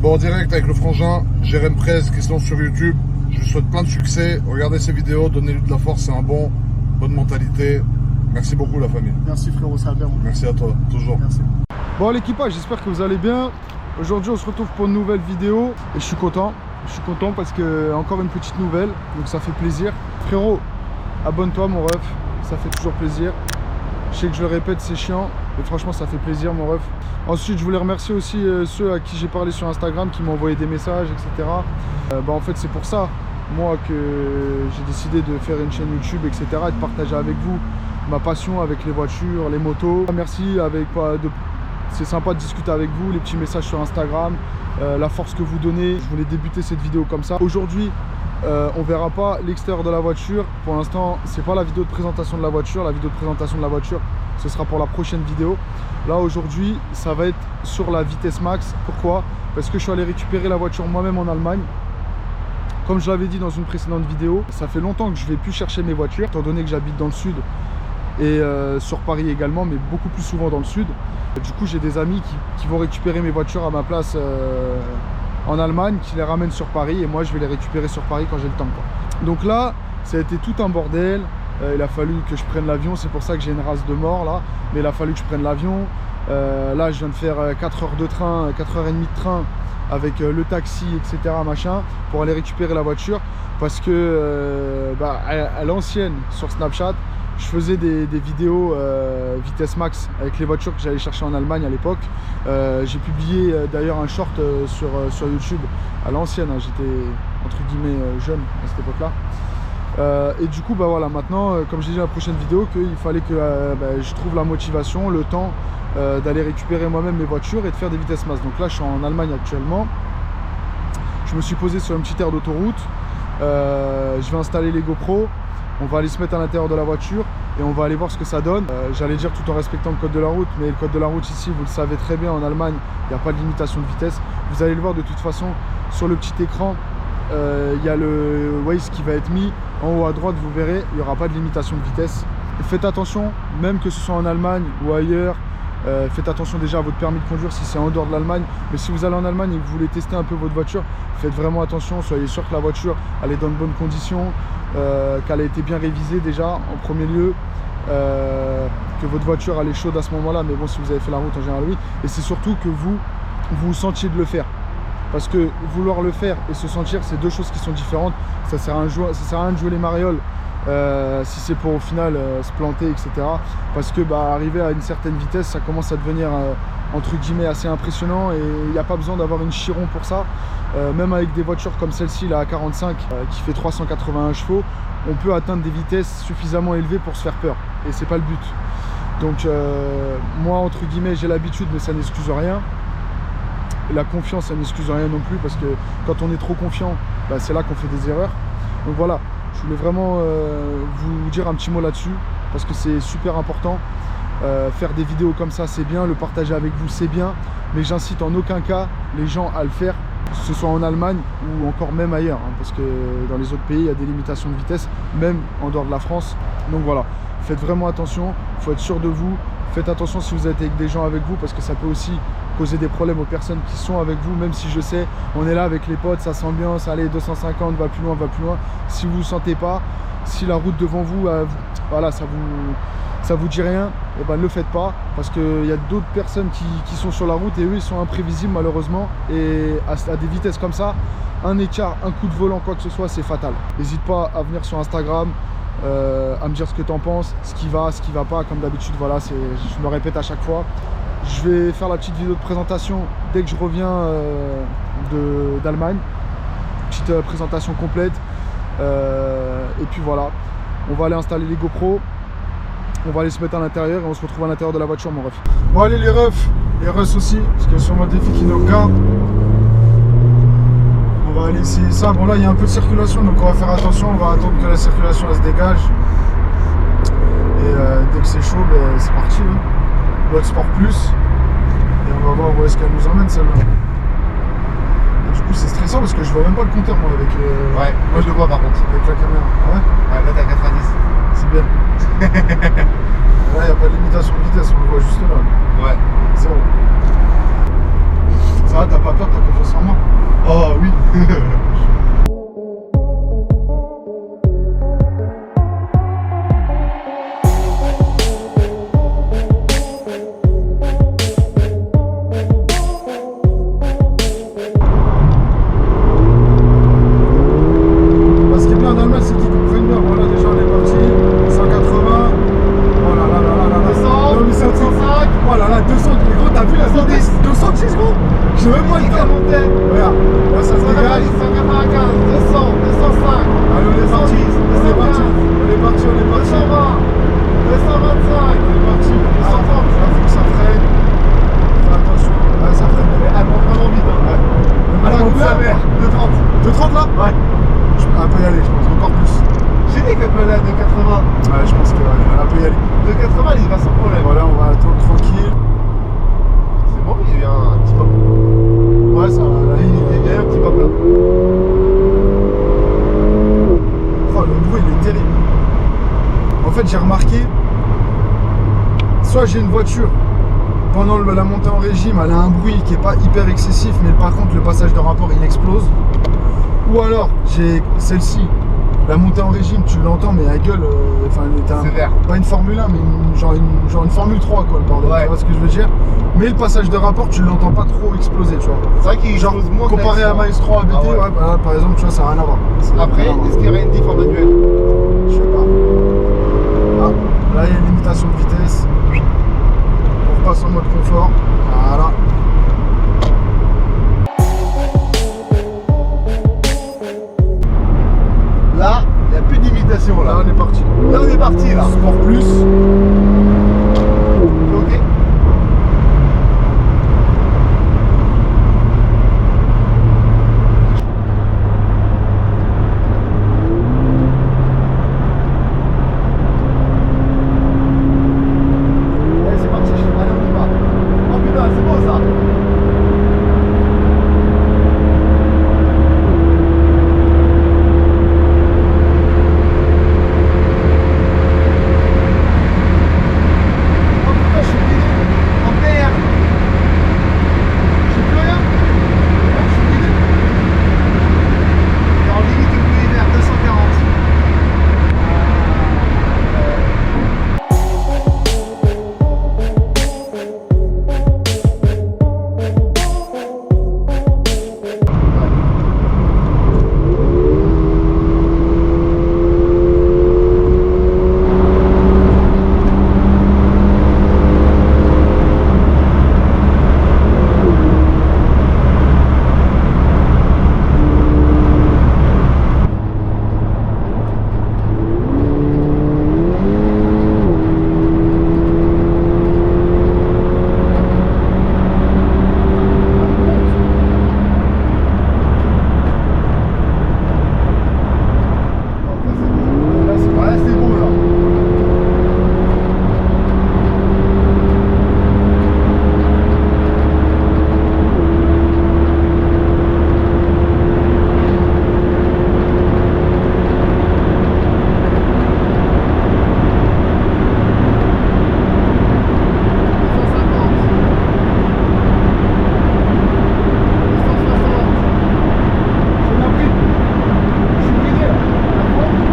Bon, en direct avec le frangin, Jérém Prez qui se lance sur YouTube. Je lui souhaite plein de succès. Regardez ses vidéos, donnez-lui de la force, c'est un bonne mentalité. Merci beaucoup la famille. Merci frérot, ça va bien. Merci à toi, toujours. Merci. Bon l'équipage, j'espère que vous allez bien. Aujourd'hui on se retrouve pour une nouvelle vidéo et je suis content. Je suis content parce que encore une petite nouvelle, donc ça fait plaisir. Frérot, abonne-toi mon ref, ça fait toujours plaisir. Je sais que je le répète, c'est chiant, mais franchement ça fait plaisir mon ref. Ensuite je voulais remercier aussi ceux à qui j'ai parlé sur Instagram, qui m'ont envoyé des messages, etc. En fait c'est pour ça, moi, que j'ai décidé de faire une chaîne YouTube, etc. et de partager avec vous ma passion avec les voitures, les motos. Merci, c'est sympa de discuter avec vous, les petits messages sur Instagram, la force que vous donnez. Je voulais débuter cette vidéo comme ça. Aujourd'hui, on verra pas l'extérieur de la voiture. Pour l'instant, c'est pas la vidéo de présentation de la voiture. La vidéo de présentation de la voiture, ce sera pour la prochaine vidéo. Là, aujourd'hui, ça va être sur la Vitesse Max. Pourquoi? Parce que je suis allé récupérer la voiture moi-même en Allemagne. Comme je l'avais dit dans une précédente vidéo, ça fait longtemps que je vais plus chercher mes voitures, étant donné que j'habite dans le sud et sur Paris également, mais beaucoup plus souvent dans le sud. Du coup, j'ai des amis qui vont récupérer mes voitures à ma place en Allemagne, qui les ramènent sur Paris, et moi je vais les récupérer sur Paris quand j'ai le temps, quoi. Donc là, ça a été tout un bordel. Il a fallu que je prenne l'avion, c'est pour ça que j'ai une race de mort là, mais il a fallu que je prenne l'avion. Là, je viens de faire 4 heures de train, 4h30 de train avec le taxi, etc. machin, pour aller récupérer la voiture, parce que à l'ancienne, sur Snapchat, je faisais des vidéos Vitesse Max avec les voitures que j'allais chercher en Allemagne à l'époque. J'ai publié d'ailleurs un short sur YouTube à l'ancienne, hein, j'étais entre guillemets jeune à cette époque là. Et du coup voilà, maintenant comme j'ai dit dans la prochaine vidéo, qu'il fallait que je trouve la motivation, le temps d'aller récupérer moi-même mes voitures et de faire des Vitesse Max. Donc là je suis en Allemagne actuellement, je me suis posé sur une petite aire d'autoroute, je vais installer les GoPro. On va aller se mettre à l'intérieur de la voiture et on va aller voir ce que ça donne. J'allais dire tout en respectant le code de la route, mais le code de la route ici, vous le savez très bien, en Allemagne, il n'y a pas de limitation de vitesse. Vous allez le voir de toute façon sur le petit écran, il y a le Waze qui va être mis. En haut à droite, vous verrez, il n'y aura pas de limitation de vitesse. Faites attention, même que ce soit en Allemagne ou ailleurs, faites attention déjà à votre permis de conduire si c'est en dehors de l'Allemagne. Mais si vous allez en Allemagne et que vous voulez tester un peu votre voiture, faites vraiment attention, soyez sûr que la voiture elle est dans de bonnes conditions, qu'elle a été bien révisée déjà en premier lieu, que votre voiture elle est chaude à ce moment là, mais bon, si vous avez fait la route en général oui. Et c'est surtout que vous sentiez de le faire, parce que vouloir le faire et se sentir, c'est deux choses qui sont différentes. Ça sert à rien de jouer les marioles si c'est pour au final se planter, etc. Parce que arriver à une certaine vitesse, ça commence à devenir entre guillemets assez impressionnant, et il n'y a pas besoin d'avoir une chiron pour ça. Même avec des voitures comme celle-ci là à 45 qui fait 381 chevaux, on peut atteindre des vitesses suffisamment élevées pour se faire peur, et c'est pas le but. Donc moi entre guillemets j'ai l'habitude, mais ça n'excuse rien. La confiance, ça n'excuse rien non plus, parce que quand on est trop confiant, c'est là qu'on fait des erreurs. Donc voilà, je voulais vraiment vous dire un petit mot là-dessus, parce que c'est super important. Faire des vidéos comme ça, c'est bien, le partager avec vous, c'est bien, mais j'incite en aucun cas les gens à le faire, que ce soit en Allemagne ou encore même ailleurs, hein, parce que dans les autres pays, il y a des limitations de vitesse, même en dehors de la France. Donc voilà, faites vraiment attention, il faut être sûr de vous. Faites attention si vous êtes avec des gens avec vous, parce que ça peut aussi causer des problèmes aux personnes qui sont avec vous. Même si je sais, on est là avec les potes, ça s'ambiance, allez 250, va plus loin, va plus loin. Si vous ne sentez pas, si la route devant vous, voilà, ça vous dit rien, et ne le faites pas, parce qu'il y a d'autres personnes qui sont sur la route, et eux ils sont imprévisibles malheureusement, et à des vitesses comme ça, un écart, un coup de volant, quoi que ce soit, c'est fatal. N'hésite pas à venir sur Instagram, à me dire ce que tu en penses, ce qui va pas, comme d'habitude. Voilà, je me répète à chaque fois. Je vais faire la petite vidéo de présentation dès que je reviens d'Allemagne, petite présentation complète, et puis voilà, on va aller installer les GoPro, on va aller se mettre à l'intérieur et on se retrouve à l'intérieur de la voiture, mon ref. Bon allez les refs, les refs aussi, parce qu'il y a sûrement des filles qui n'ont qu'un. On va aller essayer ça. Bon là il y a un peu de circulation, donc on va faire attention, on va attendre que la circulation elle se dégage. Et dès que c'est chaud, c'est parti. Hein. Blood Sport Plus. Et on va voir où est-ce qu'elle nous emmène celle-là. Du coup c'est stressant parce que je vois même pas le compteur moi avec Ouais, moi je le vois par contre. Avec la caméra. Ouais, ouais, là t'es à 90. c'est bien. Là il n'y a pas de limitation de vitesse, on le voit juste là. Ouais. C'est bon. Ça va, t'as pas peur, t'as confiance en moi? Oh oui. Ce qui est bien en Allemagne, c'est qu'ils comprennent bien. Voilà, déjà on est parti. 180. Voilà, là, là, là, là. 200, Non, mais c'est un truc. 205. Voilà, là, 200. Mais gros, t'as vu la 210. vitesse? 210, gros. J'ai même pas le temps. Regarde, là, ça se dégage. 195, 200, 205. Allez, on est parti. On est parti. On est parti, on est parti. 220, 225. On est parti. Ah, là, faut que ça freine. Fais attention. Là, ça freine. Elle monte vraiment vite. Ouais. Mais Elle là, monte sa mère. 230. 230 là? Ouais. Elle peut y aller, je pense. Encore plus. J'ai dit qu'elle peut aller à 280. Ouais, je pense qu'elle peut y aller. 280, il y va sans problème. Voilà, on va attendre tranquille. C'est bon, il y a eu un petit pop. Ouais, ça va. Là, Il y a eu un petit pop là. Oh, le bruit, il est terrible. En fait, j'ai remarqué, soit j'ai une voiture, pendant la montée en régime, elle a un bruit qui est pas hyper excessif, mais par contre, le passage de rapport, il explose. Ou alors, j'ai celle-ci, la montée en régime, tu l'entends, mais la gueule, enfin, Sévère. pas une Formule 1, mais genre une Formule 3, quoi, le bordel. Ouais. Tu vois ce que je veux dire? Mais le passage de rapport, tu l'entends pas trop exploser, tu vois. C'est vrai qu'il Genre, explose moins que comparé à la S1. Maestro ABT, Ah ouais. ouais, bah, par exemple, tu vois, ça n'a rien à voir. Ça n'a Après, rien à voir. est-ce qu'il y aurait une diff en manuel? Je sais pas. Ah, là il y a une limitation de vitesse. On repasse en mode confort. Voilà. Là, il n'y a plus d'imitation Là là. on est parti. Là, on est parti là. Sport plus. Ok. Allez, c'est parti. Allez, on y va. Oh putain, c'est beau ça. Oh putain, je suis guidé. En PR. J'ai plus rien. Ouais, je suis guidé. Et en limite de pluie vert, 240. Ouais, c'est beau là. C'est ma pris. Je suis guidé là.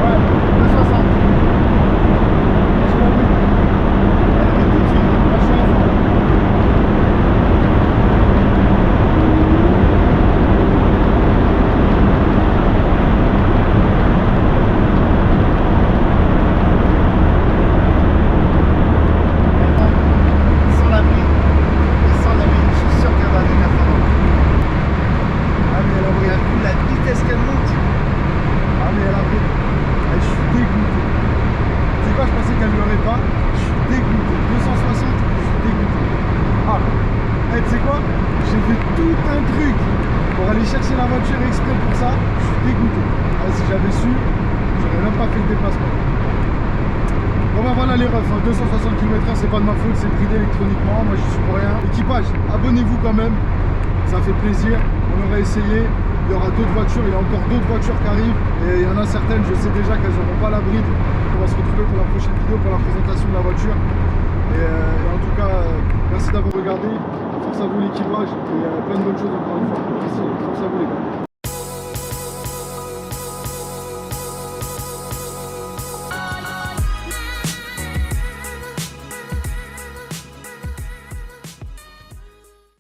Ouais. 260. C'est ma pris. Elle arrive tout de suite. Là je suis à fond. Sans l'abri. Et sans l'abri, je suis sûr qu'elle va à 280. Ah mais elle a pris. Regarde, vu la vitesse qu'elle monte. Ah mais elle a pris. Eh, je suis dégoûté. C'est quoi, je pensais qu'elle ne l'aurait pas. Je suis dégoûté. 260, je suis dégoûté. Ah, tu sais quoi? J'ai fait tout un truc pour aller chercher la voiture exprès pour ça. Je suis dégoûté. Ah, si j'avais su, j'aurais même pas fait le déplacement. Bon bah voilà les refs, hein. 260 km/h, c'est pas de ma faute, c'est bridé électroniquement, moi je suis pour rien. Équipage, abonnez-vous quand même, ça fait plaisir, on aurait essayé. Il y aura d'autres voitures, il y a encore d'autres voitures qui arrivent et il y en a certaines, je sais déjà qu'elles n'auront pas la bride. On va se retrouver pour la prochaine vidéo, pour la présentation de la voiture. Et en tout cas, merci d'avoir regardé. Force à vous l'équipage et plein de bonnes choses encore une fois. Merci, force à vous les gars.